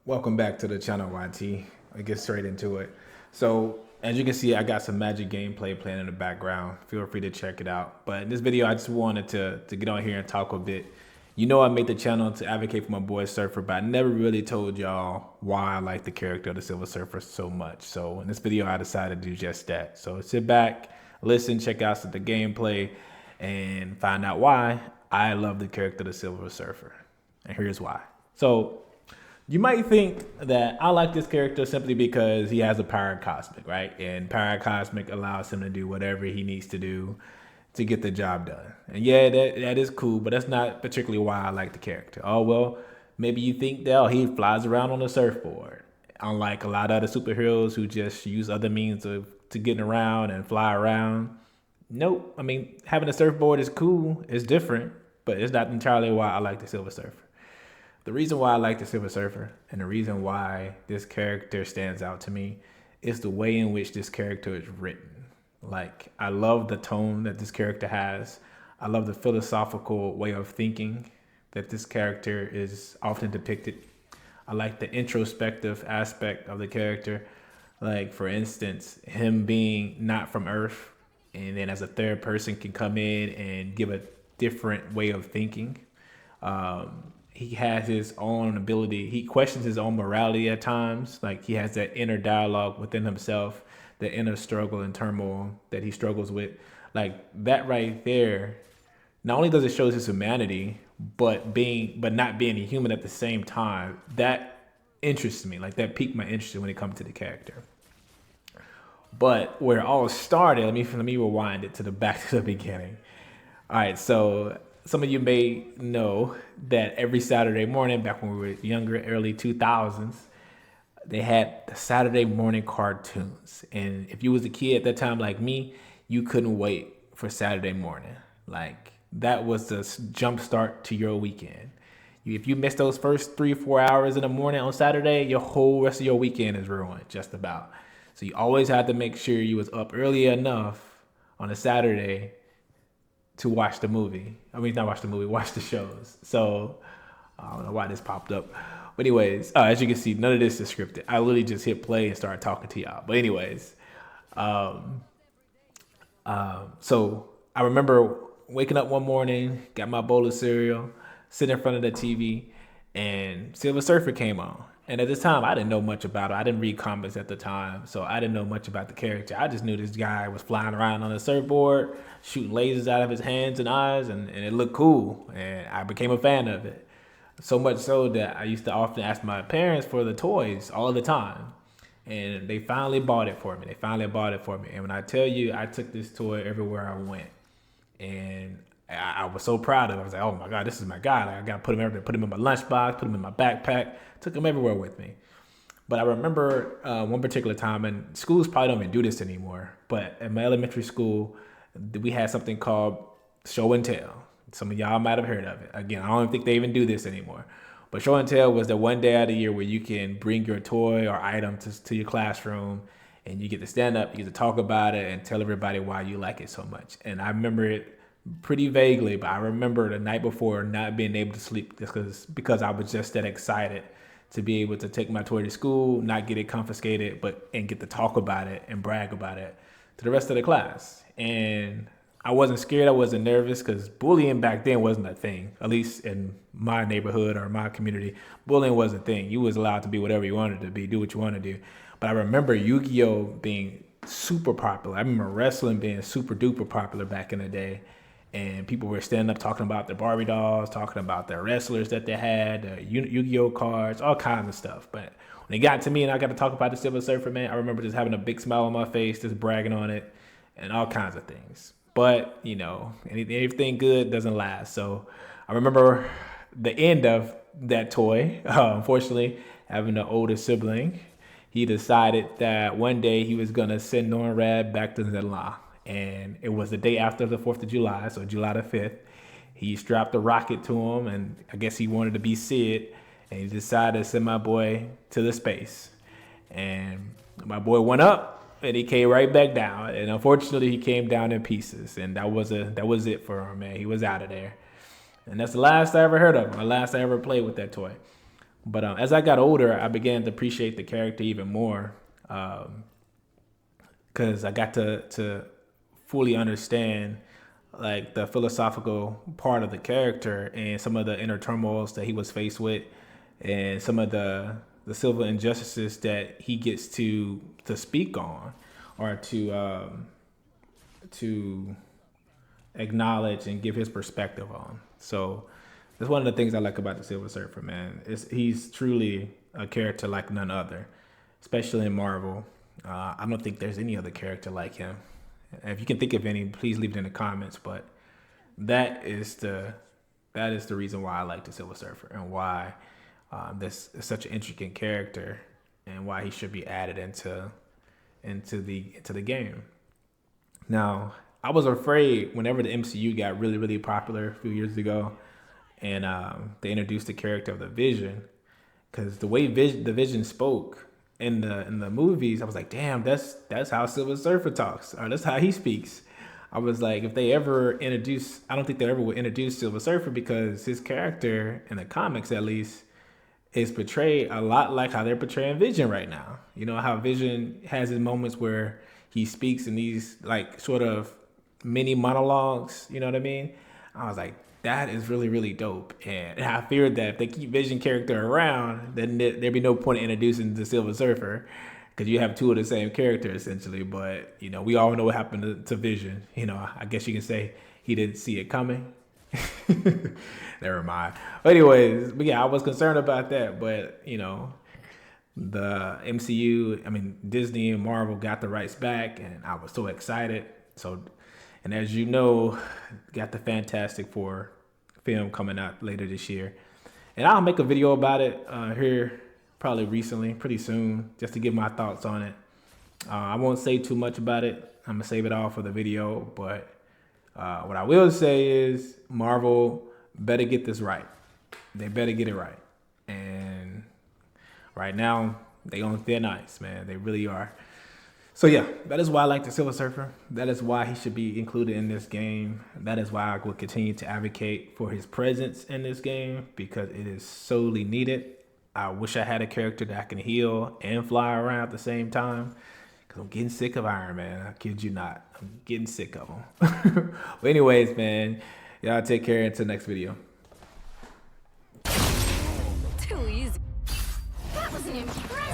Welcome back to the channel, YT. I get straight into it. So, as you can see, I got some magic gameplay playing in the background. Feel free to check it out. But in this video, I just wanted to get on here and talk a bit. You know, I made the channel to advocate for my boy Surfer, but I never really told y'all why I like the character of the Silver Surfer so much. So in this video, I decided to do just that. So sit back, listen, check out some of the gameplay, and find out why I love the character of the Silver Surfer. And here's why. So you might think that I like this character simply because he has a power cosmic, right? And power cosmic allows him to do whatever he needs to do to get the job done. And yeah, that is cool, but that's not particularly why I like the character. Oh, well, maybe you think that he flies around on a surfboard. Unlike a lot of other superheroes who just use other means of to getting around and fly around. Nope. I mean, having a surfboard is cool. It's different, but it's not entirely why I like the Silver Surfer. The reason why I like the Silver Surfer and the reason why this character stands out to me is the way in which this character is written. Like, I love the tone that this character has. I love the philosophical way of thinking that this character is often depicted. I like the introspective aspect of the character. Like, for instance, him being not from Earth, and then as a third person can come in and give a different way of thinking. He has his own ability. He questions his own morality at times. Like, he has that inner dialogue within himself, the inner struggle and turmoil that he struggles with. Like, that right there, not only does it show his humanity, but not being a human at the same time, that interests me. Like, that piqued my interest when it comes to the character. But where it all started, let me rewind it to the back to the beginning. All right, so some of you may know that every Saturday morning, back when we were younger, early 2000s, they had the Saturday morning cartoons. And if you was a kid at that time like me, you couldn't wait for Saturday morning. Like, that was the jump start to your weekend. If you missed those first 3 or 4 hours in the morning on Saturday, your whole rest of your weekend is ruined, just about. So you always had to make sure you was up early enough on a Saturday to watch the movie. I mean, not watch the movie, watch the shows. So I don't know why this popped up. But anyways, as you can see, none of this is scripted. I literally just hit play and started talking to y'all. But anyways, so I remember waking up one morning, got my bowl of cereal, sitting in front of the TV, and Silver Surfer came on. And at this time, I didn't know much about it. I didn't read comics at the time, so I didn't know much about the character. I just knew this guy was flying around on a surfboard, shooting lasers out of his hands and eyes, and it looked cool. And I became a fan of it. So much so that I used to often ask my parents for the toys all the time. And they finally bought it for me. And when I tell you, I took this toy everywhere I went. And I was so proud of it. I was like, oh my God, this is my guy. Like, I got to put him everywhere. Put him in my lunchbox, put him in my backpack, took him everywhere with me. But I remember one particular time, and schools probably don't even do this anymore, but at my elementary school, we had something called show and tell. Some of y'all might have heard of it. Again, I don't think they even do this anymore. But show and tell was the one day out of the year where you can bring your toy or item to your classroom, and you get to stand up, you get to talk about it and tell everybody why you like it so much. And I remember it pretty vaguely, but I remember the night before not being able to sleep just because I was just that excited to be able to take my toy to school, not get it confiscated, and get to talk about it and brag about it to the rest of the class. And I wasn't scared, I wasn't nervous, because bullying back then wasn't a thing. At least in my neighborhood or my community, bullying wasn't a thing. You was allowed to be whatever you wanted to be, do what you want to do. But I remember Yu-Gi-Oh being super popular. I remember wrestling being super duper popular back in the day. And people were standing up talking about their Barbie dolls, talking about their wrestlers that they had, Yu-Gi-Oh cards, all kinds of stuff. But when it got to me and I got to talk about the Silver Surfer, man, I remember just having a big smile on my face, just bragging on it, and all kinds of things. But, you know, anything good doesn't last. So I remember the end of that toy. Unfortunately, having an older sibling, he decided that one day he was going to send Norrad back to Zenla. And it was the day after the 4th of July, so July the 5th. He strapped a rocket to him, and I guess he wanted to be Sid, and he decided to send my boy to the space. And my boy went up, and he came right back down. And unfortunately, he came down in pieces, and that was it for him, man. He was out of there. And that's the last I ever heard of him, the last I ever played with that toy. But as I got older, I began to appreciate the character even more, because I got to fully understand like the philosophical part of the character and some of the inner turmoils that he was faced with, and some of the civil injustices that he gets to speak on, or to acknowledge and give his perspective on. So that's one of the things I like about the Silver Surfer, man. He's truly a character like none other, especially in Marvel. I don't think there's any other character like him. If you can think of any, please leave it in the comments. But that is the that is the reason why I like the Silver Surfer, and why this is such an intricate character, and why he should be added into the game. Now, I was afraid whenever the MCU got really, really popular a few years ago, and they introduced the character of the Vision, because the way the Vision spoke in the movies, I was like, damn, that's how Silver Surfer talks, or that's how he speaks. I was like, if they ever introduce, I don't think they ever would introduce Silver Surfer, because his character in the comics, at least, is portrayed a lot like how they're portraying Vision right now. You know how Vision has his moments where he speaks in these like sort of mini monologues. You know what I mean? I was like, that is really really dope, and I feared that if they keep Vision character around, then there'd be no point in introducing the Silver Surfer, because you have two of the same character essentially. But you know, we all know what happened to Vision. You know, I guess you can say he didn't see it coming. Never mind. But anyways, but yeah, I was concerned about that. But you know, the MCU, I mean Disney and Marvel got the rights back, and I was so excited. So, and as you know, got the Fantastic Four film coming out later this year, and I'll make a video about it here probably recently, pretty soon, just to give my thoughts on it. I won't say too much about it. I'm gonna save it all for the video, but what I will say is Marvel better get this right. They better get it right. And right now, they on thin ice, man. They really are. So yeah, that is why I like the Silver Surfer. That is why he should be included in this game. That is why I will continue to advocate for his presence in this game, because it is sorely needed. I wish I had a character that I can heal and fly around at the same time, because I'm getting sick of Iron Man. I kid you not. I'm getting sick of him. But anyways, man, y'all take care until next video. Too easy. That was an impressive.